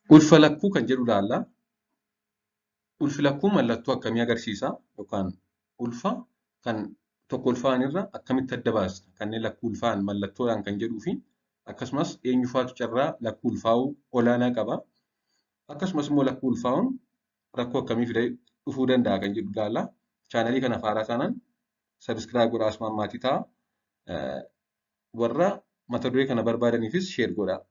Ulfa lakkuu kan jedhu ilaalla. Ulfi lakkuu mallattoo akkamii agarsiisa? Yookaan ulfa kan tokko ulfaa'an irra akkamitti adda baasna? Kanneen lakkuu ulfaa'an mallattoodhaan kan jedhuu fi akkasumas eenyufaatu carraa lakkuu ulfaa'uu olaanaa qaba? Akkasumas immoo lakkuu ulfaa'uun rakkoo akkamii fidee dhufuu danda'a kan jedhu ilaalla. Chaanalii kana faaraa kanaan sabiskiraayib godhaa asumaan maatii ta'a. Warra mata duree kana barbaadaniifis sheer godhaa.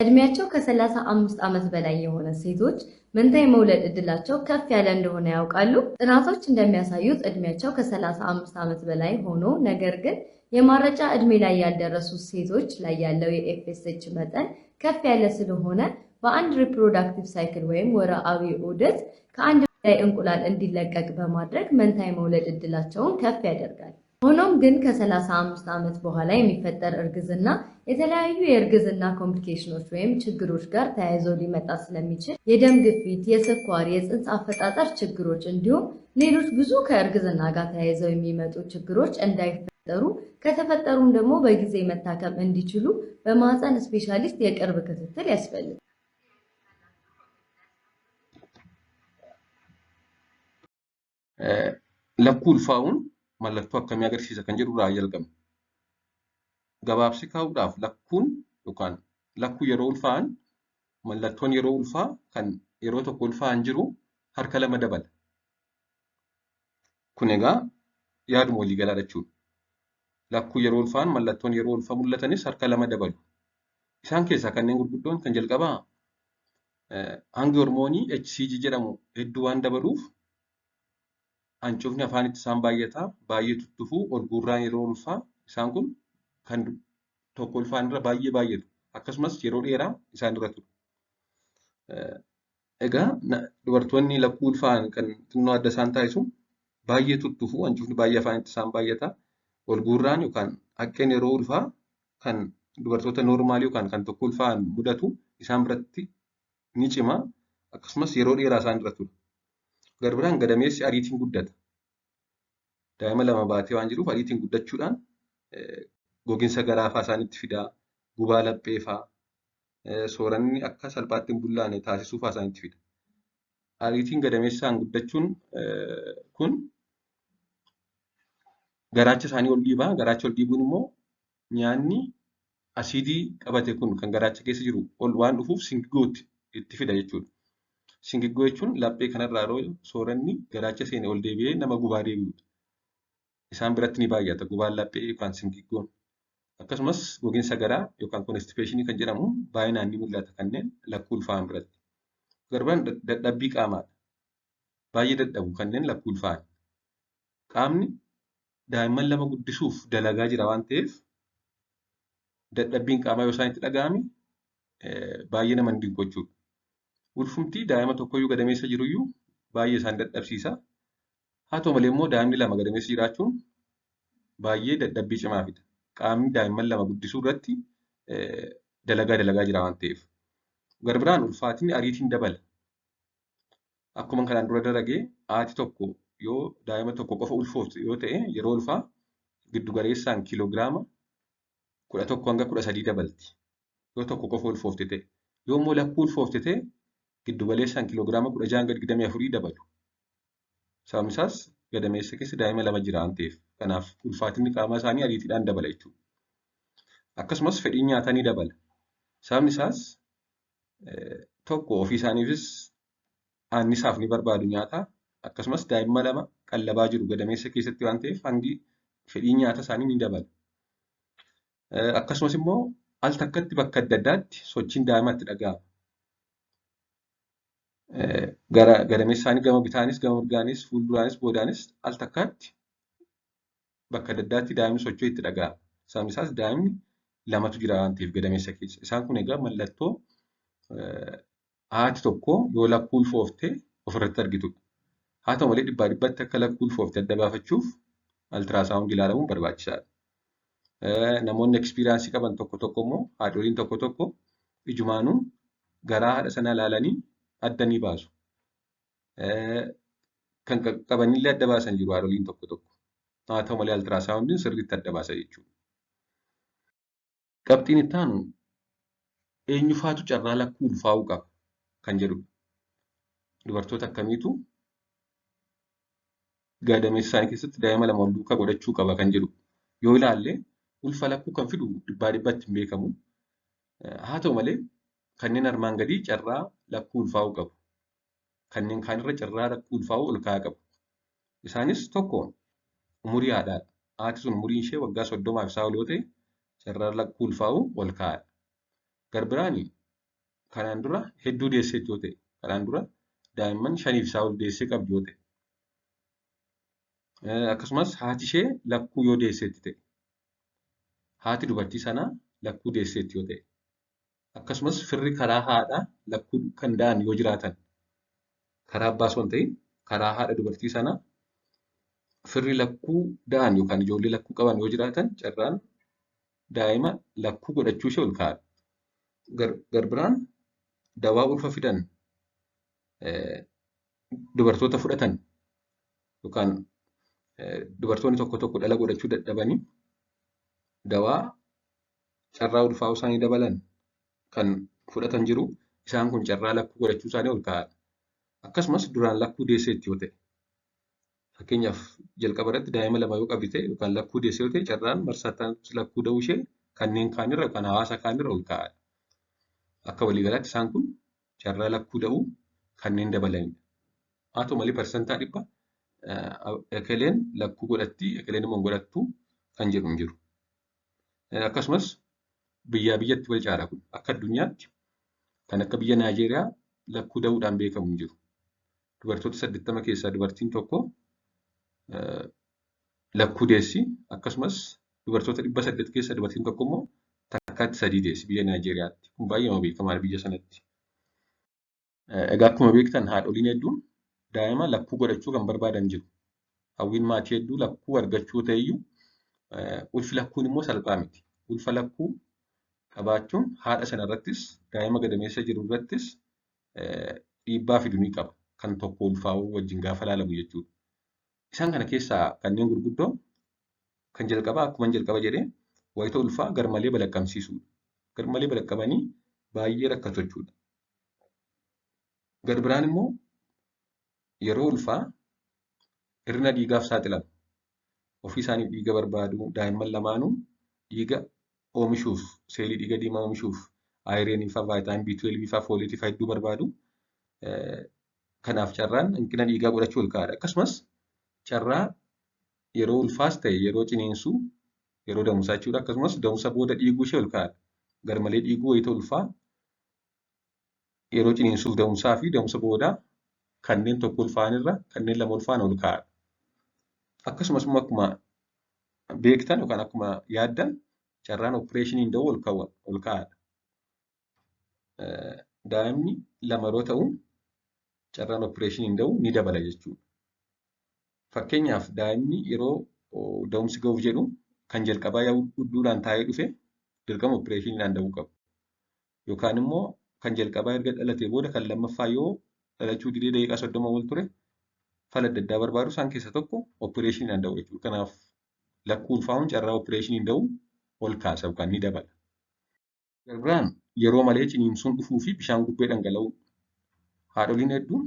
እድሜያቸው ከ35 ዓመት በላይ የሆነ ሴቶች መንታ የመውለድ እድላቸው ከፍ ያለ እንደሆነ ያውቃሉ? ጥናቶች እንደሚያሳዩት እድሜያቸው ከ35 ዓመት በላይ ሆኖ ነገር ግን የማረጫ እድሜ ላይ ያልደረሱ ሴቶች ላይ ያለው የኤፍኤስኤች መጠን ከፍ ያለ ስለሆነ በአንድ ሪፕሮዳክቲቭ ሳይክል ወይም ወርሃዊ ዑደት ከአንድ በላይ እንቁላል እንዲለቀቅ በማድረግ መንታ የመውለድ እድላቸውን ከፍ ያደርጋል። ሆኖም ግን ከ35 ዓመት በኋላ የሚፈጠር እርግዝና የተለያዩ የእርግዝና ኮምፕሊኬሽኖች ወይም ችግሮች ጋር ተያይዞ ሊመጣ ስለሚችል የደም ግፊት፣ የስኳር፣ የፅንስ አፈጣጠር ችግሮች እንዲሁም ሌሎች ብዙ ከእርግዝና ጋር ተያይዘው የሚመጡ ችግሮች እንዳይፈጠሩ ከተፈጠሩም ደግሞ በጊዜ መታከም እንዲችሉ በማህፀን ስፔሻሊስት የቅርብ ክትትል ያስፈልጋል። Lakkuu ulfaa'uun mallattoo akkamii agarsiisa kan jedhu irraa jalqabna. Gabaabsee kaa'uudhaaf lakkuun yookaan lakkuu yeroo ulfaa'an mallattoon yeroo ulfaa kan yeroo tokko ulfaa'an jiru harka lama dabala. Kun egaa yaaduma walii galaadha jechuudha. Lakkuu yeroo ulfaa'an mallattoon yeroo ulfaa mul'atanis harka lama dabalu. Isaan keessaa kanneen gurguddoon kan jalqabaa hangi hormoonii HCG jedhamu hedduu waan dabaluuf hancufni afaanitti isaan baay'ataa, baay'ee tuttufuu, ol guurraan yeroo ulfaa isaan kun kan tokko ulfaan irra baay'ee baay'atu. Akkasumas yeroo dheeraa isaan irra turu. Egaa dubartoonni lakkuu ulfaa'an kan xinnoo adda isaan taasisu baay'ee tuttufuu, hancufni baay'ee afaanitti isaan baay'ataa, ol guurraan yookaan haqqeen yeroo ulfaa kan dubartoota noormaalii yookaan kan tokko ulfaa'an mudatu isaan biratti ni cima. Akkasumas yeroo dheeraa isaan irra turu. Garbiraan gadameessi ariitiin guddata. Daa'ima lama baatee waan jiruuf ariitiin guddachuudhaan gogiinsa garaa fa'aa isaanitti fidaa, gubaa laphee fa'aa, sooranni akka salphaatti hin bullaane taasisuu fa'aa isaanitti fida. Ariitiin gadameessaan guddachuun kun garaacha isaanii ol dhiibaa. Garaacha ol dhiibuun immoo nyaanni asiidii qabate kun kan garaacha keessa jiru ol waan dhufuuf singigootti itti fida jechuudha. Singiggoo jechuun laphee kanarraa yeroo sooranni garaacha seene ol deebi'ee nama gubaa deebi'udha. Isaan biratti ni baay'ata gubaan laphee yookaan singiggoon. Akkasumas gogiinsa garaa yookaan konstipeeshinii kan jedhamu baay'inaan ni mul'ata kanneen lakkuu ulfaa'an biratti. Garbaan dadhabbii qaamaadha. Baay'ee dadhabu kanneen lakkuu ulfaa'an. Qaamni daa'imman lama guddisuuf dalagaa jira waan ta'eef dadhabbiin qaamaa yoo isaan itti dhaga'ame baay'ee nama dinqu jechuudha. Ulfumti daa'ima tokkoyyuu gadameessa jiruyyuu baay'ee isaan dadhabsiisa. Haa ta'u malee immoo daa'imni lama gadameessa jiraachuun baay'ee dadhabbii cimaa fida. Qaamni daa'imman lama guddisuu irratti dalagaa jira waan ta'eef. Garbiraan ulfaatinni ariitiin dabala. Akkuma kanaan dura daragee haati tokko yoo daa'ima tokko qofa ulfoofte yoo ta'e yeroo ulfaa giddu galeessaan kiiloogiraama 11 hanga 13 dabalti. Yoo tokko qofa ulfoofte ta'e. Yoo immoo lakkuu ulfoofte ta'e giddu galeessaan kiiloogiraama 16 hanga 24 dabalu. Sababni isaas gadameessa keessa daa'ima lama jira waan ta'eef. Kanaaf ulfaatinni qaamaa isaanii ariitiidhaan dabala jechuudha. Akkasumas fedhiin nyaataa ni dabala. Sababni isaas tokko ofii isaaniifis annisaaf ni barbaadu nyaata. Akkasumas daa'imma lama qallabaa jiru gadameessa keessatti waan ta'eef hangi fedhiin nyaata isaanii ni dabala. Akkasumas immoo al takkatti bakka adda addaatti sochiin daa'imatti dhaga'ama. Gadameessa isaanii gama bitaanis, gama mirgaanis, fuulduraanis, boodaanis al takkaatti bakka adda addaatti daa'imni socho'u itti dhaga'ama. Sababni isaas daa'imni lamatu jira waan ta'eef gadameessa keessa. Isaan kun egaa mallattoo haati tokko yoo lakkuu ulfoofte ofirratti argitudha. Haa ta'u malee dhibbaa dhibbatti akka lakkuu ulfoofte adda baafachuuf altiraasawundii ilaalamuun barbaachisaadha. Namoonni ekspiriyaansii qaban tokko tokko immoo haadholiin tokko tokko ijumaanuu garaa haadha sana ilaalanii adda ni baasu. Kan qabanillee adda baasan jiru haadholiin tokko tokko. Haa ta'u malee altiraasawundiin sirriitti adda baasa jechuudha. Qabxiin itti aanu eenyufaatu carraa lakkuu ulfaa'uu qaba? kan jedhudha. Dubartoota akkamiitu gadameessa isaanii keessatti daa'ima lama wal duukaa godhachuu qaba kan jedhu yoo ilaalle ulfa lakkuu kan fidu dhibbaa dhibbatti hin beekamu. Haa ta'u malee kanneen armaan gadii carraa lakkuu ulfaa'uu qabu. Kanneen kaanirra carraa lakkuu ulfaa'uu ol ka'aa qabu. Isaanis tokko umurii haadhaadha. Haati sun umuriin ishee waggaa 30 fi isaa ol yoo ta'e carraa lakkuu ulfaa'uu ol ka'aadha. Garbiraani kanaan dura hedduu deesseetti yoo ta'e kanaan dura daa'imman 5 fi isaa ol deessee qabdi yoo ta'e akkasumas haati ishee lakkuu yoo deesseetti ta'e haati dubartii sanaa lakkuu deesseetti yoo ta'e akkasumas firri karaa haadhaa lakkuu kan da'an yoo jiraatan karaa abbaa osoo hin ta'in karaa haadha dubartii sanaa firri lakkuu da'an yookaan ijoollee lakkuu qaban yoo jiraatan carraan daa'ima lakkuu godhachuu ishee ol ka'aadha. Garbiraan dawaa ulfa fidan dubartoota fudhatan yookaan dubartoonni tokko tokko dhala godhachuu dadhabanii dawaa carraa ulfaa'uu isaanii dabalan kan fudhatan jiru. Isaan kun carraa lakkuu godhachuu isaanii ol ka'aadha. Akkasumas duraan lakkuu deesseetti yoo ta'e fakkeenyaaf jalqaba irratti daa'ima lama yoo qabdi ta'e yookaan lakkuu deessee yoo ta'e carraan marsaa lakkuu da'uu ishee kanneen kaanirra yookaan hawaasa kaanirra ol ka'aadha. Akka waliigalaatti isaan kun carraa lakkuu da'uu kanneen dabalanidha. Haa ta'u malee parsantaa dhibba ekeleen lakkuu godhatti ekeleen immoo godhattu kan jedhu hin jiru. Akkasumas biyyaa biyyatti wal caala kun akka addunyaatti kan akka biyya Naayijeeriyaa lakkuu da'uudhaan beekamu hin jiru. Dubartoota 80 keessaa dubartiin tokko lakkuu deessi. Akkasumas dubartoota 800 keessaa dubartiin tokko immoo takkaatti 3 deessi biyya Naayijeriyaatti. Kun baay'ee beekamaadha biyya sanatti. Egaa akkuma beektan haadholiin hedduun daa'ima lakkuu godhachuu kan barbaadan jiru. Hawwiin maatii hedduu lakkuu argachuu ta'eyyuu ulfi lakkuun immoo salphaa miti. Ulfa lakkuu qabaachuun haadha sanarrattis daa'ima gadameessa jiru irrattis dhiibbaa fiduu ni qaba. Kan tokko ulfaa'uu wajjin gaafa ilaalamu jechuudha. Isaan kana keessaa kanneen gurguddoo kan jalqabaa akkuma jalqaba jedhee wayita ulfaa garmalee balaqqamsiisuudha. Garmalee balaqqamanii baay'ee rakkatu jechuudha. Garbiraan immoo yeroo ulfaa hir'ina dhiigaaf saaxilamu. Ofii isaaniif dhiiga barbaadu daa'imman lamaanuu dhiiga oomishuuf seelii dhiiga diimaa oomishuuf ayireenii fa'aa vaayitaamin B12 fa'aa fooliitii fa'aa hedduu barbaadu. Kanaaf carraan hanqina dhiigaa godhachuu ol ka'aadha. Akkasumas carraa yeroo ulfaas ta'e yeroo ciniinsuu yeroo da'umsaa jechuudha. Akkasumas da'umsa booda dhiiguu ishee ol ka'aadha. Garmalee dhiiguu wayita ulfaa yeroo ciniinsuuf da'umsaa fi da'umsa boodaa kanneen tokko ulfaa'anirra kanneen lama ulfaa'an ol ka'aadha. Akkasumas immoo akkuma beektan yookaan akkuma yaaddan carraan opereeshiniin da'uu ol ka'aadha. Daa'imni lama yeroo ta'u carraan opereeshiniin da'uu ni dabala jechuudha. Fakkeenyaaf daa'imni yeroo da'umsi ga'uuf jedhu kan jalqabaa hudduudhaan taa'ee dhufe dirqama opereeshiniidhaan da'uu qabu. Yookaan immoo kan jalqabaa erga dhalatee booda kan lammaffaa yoo dhalachuu didee daqiiqaa 30 ol ture fala adda addaa barbaadu isaan keessaa tokko opereeshiniidhaan da'uu jechuudha. Kanaaf lakkuu ulfaa'uun carraa opereeshiniin da'uu ol kaasa yookaan ni dabala. Garbiraan yeroo malee ciniinsuun dhufuu fi bishaan gubbee dhangala'uu. Haadholiin hedduun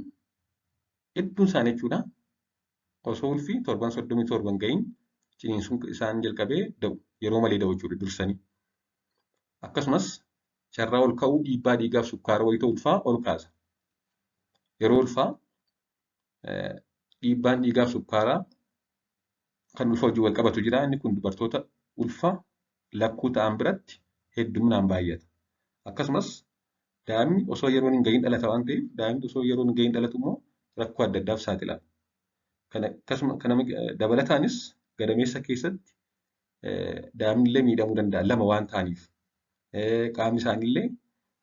isaanii jechuudha. Osoo ulfi torban 37 ga'iin ciniinsuun isaan jalqabee da'u yeroo malee da'u jechuudha dursanii. Akkasumas carraa ol ka'uu dhiibbaa dhiigaaf sukkaara wayita ulfaa ol kaasa. Yeroo ulfaa dhiibbaan dhiigaaf sukkaaraa kan ulfa wajjin wal qabatu jira. Inni kun dubartoota ulfa lakkuu ta'an biratti hedduminaan baay'ata. Akkasumas daa'imni osoo yeroon hin ga'iin dhalata waan ta'eef daa'imni osoo yeroon hin ga'iin dhalatu immoo rakkoo adda addaaf saaxilama. Kana dabalataanis gadameessa keessatti daa'imni illee miidhamuu danda'a lama waan ta'aniif. Qaamni isaaniillee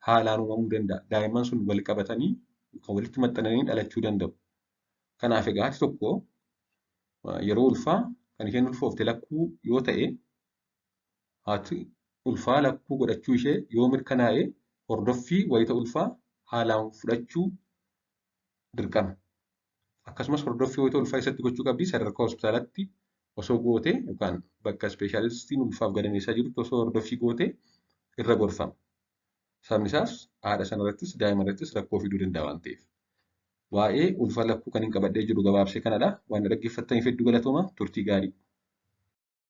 haalaan uumamuu danda'a. Daa'imman sun wal qabatanii kan walitti maxxananii dhalachuu danda'u. Kanaaf egaa haati tokko yeroo ulfaa kan isheen ulfoofte lakkuu yoo ta'e haati ulfaa lakkuu godhachuu ishee yoo mirkanaa'e hordoffii wayita ulfaa haalaan fudhachuu dirqama. Akkasumas hordoffii wayita ulfaa isatti gochuu qabdi sadarkaa hospitaalatti osoo goote yookaan bakka ispeeshaalistiin ulfaaf gadameessaa jirutti osoo hordoffii goote irra gorfama. Sababni isaas haadha sanarrattis daa'ima irrattis rakkoo fiduu danda'a waan ta'eef. Waa'ee ulfa lakkuu kan hin qabadhee jiru gabaabsee kanadha. Waan dhaggeeffattaniif hedduu galatooma. Turtii gaarii.